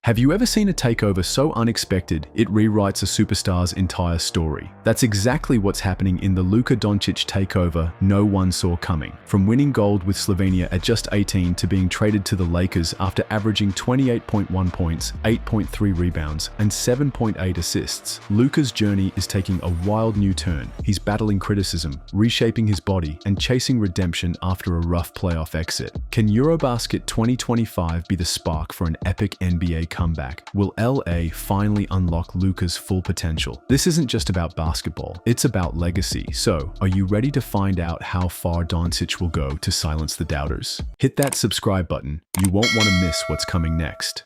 Have you ever seen a takeover so unexpected it rewrites a superstar's entire story? That's exactly what's happening in the Luka Doncic takeover no one saw coming. From winning gold with Slovenia at just 18 to being traded to the Lakers after averaging 28.1 points, 8.3 rebounds, and 7.8 assists, Luka's journey is taking a wild new turn. He's battling criticism, reshaping his body, and chasing redemption after a rough playoff exit. Can Eurobasket 2025 be the spark for an epic NBA comeback? Will LA finally unlock Luka's full potential? This isn't just about basketball, it's about legacy. So, are you ready to find out how far Doncic will go to silence the doubters? Hit that subscribe button. You won't want to miss what's coming next.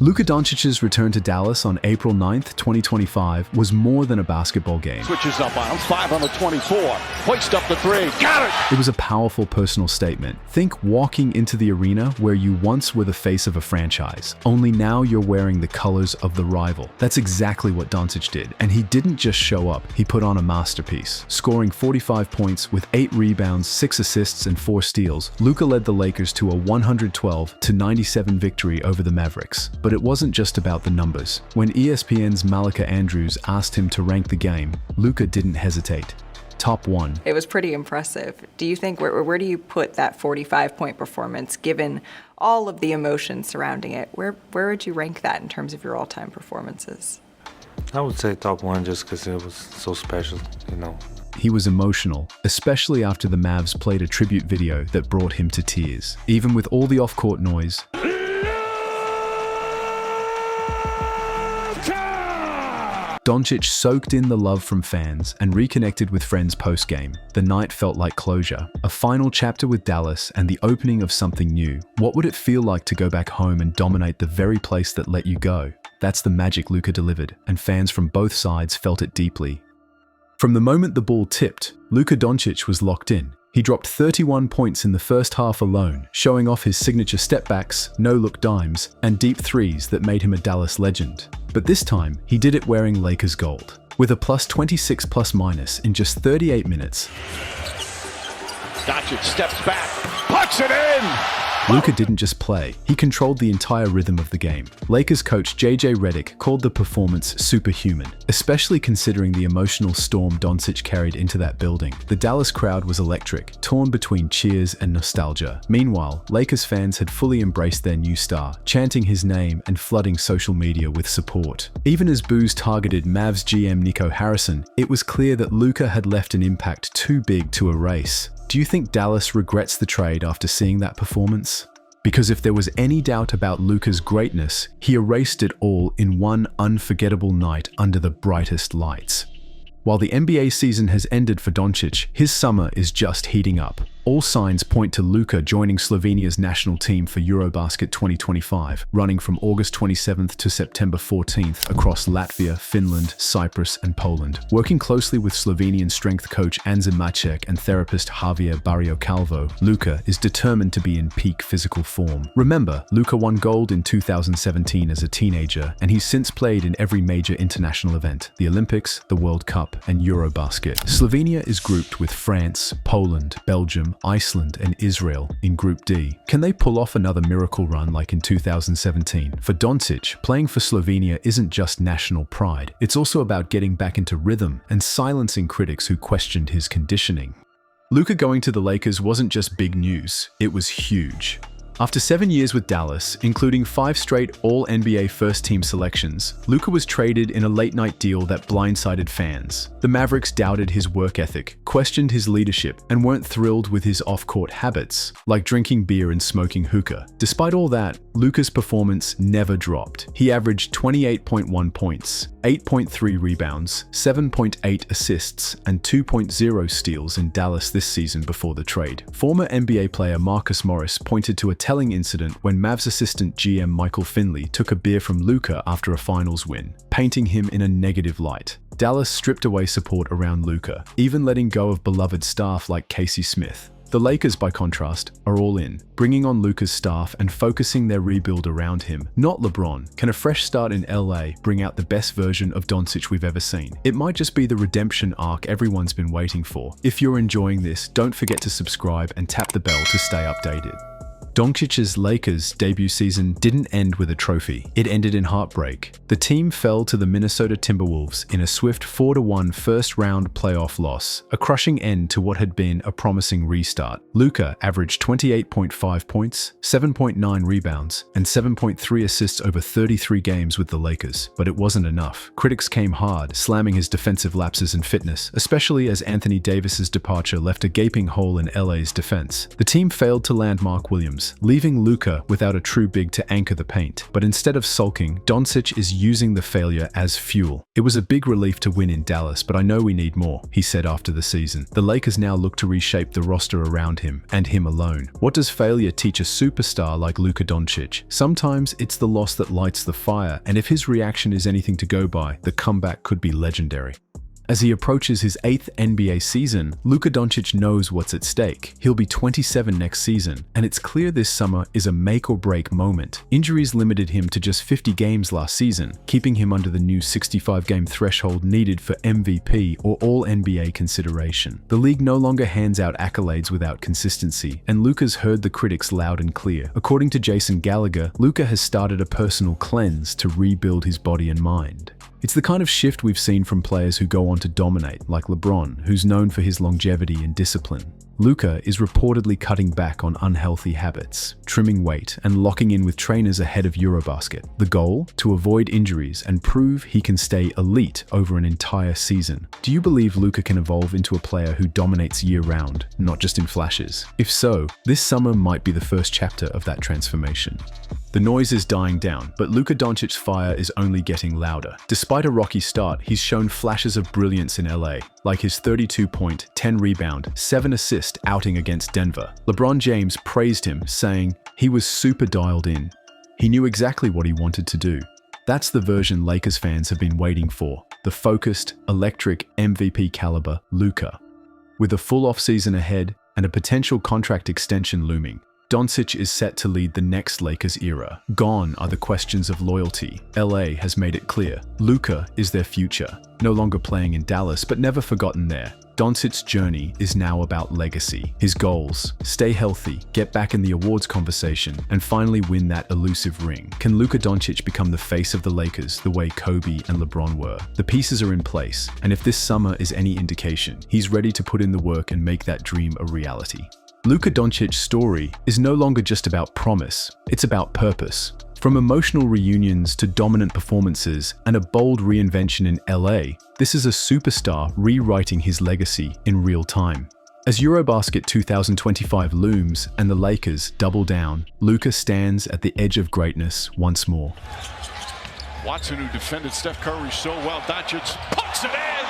Luka Doncic's return to Dallas on April 9th, 2025 was more than a basketball game. Switches up on him, 5 on the 24. Hoist up the 3. Got it! It was a powerful personal statement. Think walking into the arena where you once were the face of a franchise, only now you're wearing the colors of the rival. That's exactly what Doncic did, and he didn't just show up, he put on a masterpiece. Scoring 45 points with 8 rebounds, 6 assists, and 4 steals, Luka led the Lakers to a 112-97 victory over the Mavericks. But it wasn't just about the numbers. When ESPN's Malika Andrews asked him to rank the game, Luka didn't hesitate. Top 1. It was pretty impressive. Do you think, where do you put that 45-point performance, given all of the emotions surrounding it? Where would you rank that in terms of your all-time performances? I would say top 1 just because it was so special, you know. He was emotional, especially after the Mavs played a tribute video that brought him to tears. Even with all the off-court noise, Doncic soaked in the love from fans and reconnected with friends post-game. The night felt like closure, a final chapter with Dallas and the opening of something new. What would it feel like to go back home and dominate the very place that let you go? That's the magic Luka delivered, and fans from both sides felt it deeply. From the moment the ball tipped, Luka Doncic was locked in. He dropped 31 points in the first half alone, showing off his signature stepbacks, no-look dimes, and deep threes that made him a Dallas legend. But this time, he did it wearing Lakers gold, with a plus 26 plus-minus in just 38 minutes. Doncic steps back, puts it in! Luka didn't just play, he controlled the entire rhythm of the game. Lakers coach JJ Redick called the performance superhuman, especially considering the emotional storm Doncic carried into that building. The Dallas crowd was electric, torn between cheers and nostalgia. Meanwhile, Lakers fans had fully embraced their new star, chanting his name and flooding social media with support. Even as boos targeted Mavs GM Nico Harrison, it was clear that Luka had left an impact too big to erase. Do you think Dallas regrets the trade after seeing that performance? Because if there was any doubt about Luka's greatness, he erased it all in one unforgettable night under the brightest lights. While the NBA season has ended for Doncic, his summer is just heating up. All signs point to Luka joining Slovenia's national team for Eurobasket 2025, running from August 27th to September 14th across Latvia, Finland, Cyprus, and Poland. Working closely with Slovenian strength coach Anza Macek and therapist Javier Barrio Calvo, Luka is determined to be in peak physical form. Remember, Luka won gold in 2017 as a teenager, and he's since played in every major international event: the Olympics, the World Cup, and Eurobasket. Slovenia is grouped with France, Poland, Belgium, Iceland, and Israel in Group D. Can they pull off another miracle run like in 2017? For Doncic, playing for Slovenia isn't just national pride. It's also about getting back into rhythm and silencing critics who questioned his conditioning. Luka going to the Lakers wasn't just big news, it was huge. After 7 years with Dallas, including 5 straight All-NBA first-team selections, Luka was traded in a late-night deal that blindsided fans. The Mavericks doubted his work ethic, questioned his leadership, and weren't thrilled with his off-court habits, like drinking beer and smoking hookah. Despite all that, Luka's performance never dropped. He averaged 28.1 points, 8.3 rebounds, 7.8 assists, and 2.0 steals in Dallas this season before the trade. Former NBA player Marcus Morris pointed to a telling incident when Mavs assistant GM Michael Finley took a beer from Luka after a finals win, painting him in a negative light. Dallas stripped away support around Luka, even letting go of beloved staff like Casey Smith. The Lakers, by contrast, are all in, bringing on Luka's staff and focusing their rebuild around him. Not LeBron. Can a fresh start in LA bring out the best version of Doncic we've ever seen? It might just be the redemption arc everyone's been waiting for. If you're enjoying this, don't forget to subscribe and tap the bell to stay updated. Doncic's Lakers debut season didn't end with a trophy. It ended in heartbreak. The team fell to the Minnesota Timberwolves in a swift 4-1 first-round playoff loss, a crushing end to what had been a promising restart. Luka averaged 28.5 points, 7.9 rebounds, and 7.3 assists over 33 games with the Lakers, but it wasn't enough. Critics came hard, slamming his defensive lapses and fitness, especially as Anthony Davis's departure left a gaping hole in LA's defense. The team failed to land Mark Williams, leaving Luka without a true big to anchor the paint. But instead of sulking, Doncic is using the failure as fuel. "It was a big relief to win in Dallas, but I know we need more," he said after the season. The Lakers now look to reshape the roster around him, and him alone. What does failure teach a superstar like Luka Doncic? Sometimes it's the loss that lights the fire, and if his reaction is anything to go by, the comeback could be legendary. As he approaches his 8th NBA season, Luka Doncic knows what's at stake. He'll be 27 next season, and it's clear this summer is a make-or-break moment. Injuries limited him to just 50 games last season, keeping him under the new 65-game threshold needed for MVP or All-NBA consideration. The league no longer hands out accolades without consistency, and Luka's heard the critics loud and clear. According to Jason Gallagher, Luka has started a personal cleanse to rebuild his body and mind. It's the kind of shift we've seen from players who go on to dominate, like LeBron, who's known for his longevity and discipline. Luka is reportedly cutting back on unhealthy habits, trimming weight, and locking in with trainers ahead of Eurobasket. The goal? To avoid injuries and prove he can stay elite over an entire season. Do you believe Luka can evolve into a player who dominates year-round, not just in flashes? If so, this summer might be the first chapter of that transformation. The noise is dying down, but Luka Doncic's fire is only getting louder. Despite a rocky start, he's shown flashes of brilliance in LA, like his 32-point, 10-rebound, 7-assist outing against Denver. LeBron James praised him, saying, "He was super dialed in. He knew exactly what he wanted to do." That's the version Lakers fans have been waiting for, the focused, electric, MVP caliber Luka. With a full offseason ahead and a potential contract extension looming, Doncic is set to lead the next Lakers era. Gone are the questions of loyalty. LA has made it clear. Luka is their future. No longer playing in Dallas, but never forgotten there. Doncic's journey is now about legacy. His goals: stay healthy, get back in the awards conversation, and finally win that elusive ring. Can Luka Doncic become the face of the Lakers the way Kobe and LeBron were? The pieces are in place, and if this summer is any indication, he's ready to put in the work and make that dream a reality. Luka Doncic's story is no longer just about promise, it's about purpose. From emotional reunions to dominant performances and a bold reinvention in LA, this is a superstar rewriting his legacy in real time. As Eurobasket 2025 looms and the Lakers double down, Luka stands at the edge of greatness once more. Watson, who defended Steph Curry so well, Doncic puts it in!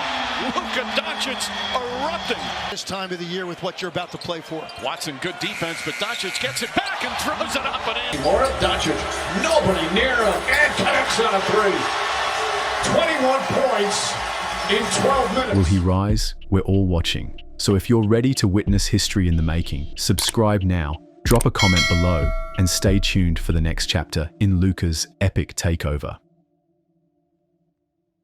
Luka Doncic erupting! This time of the year with what you're about to play for. Watson, good defense, but Doncic gets it back and throws it up and in. More of Doncic, nobody near him, and connects on a three. 21 points in 12 minutes. Will he rise? We're all watching. So if you're ready to witness history in the making, subscribe now, drop a comment below, and stay tuned for the next chapter in Luka's epic takeover.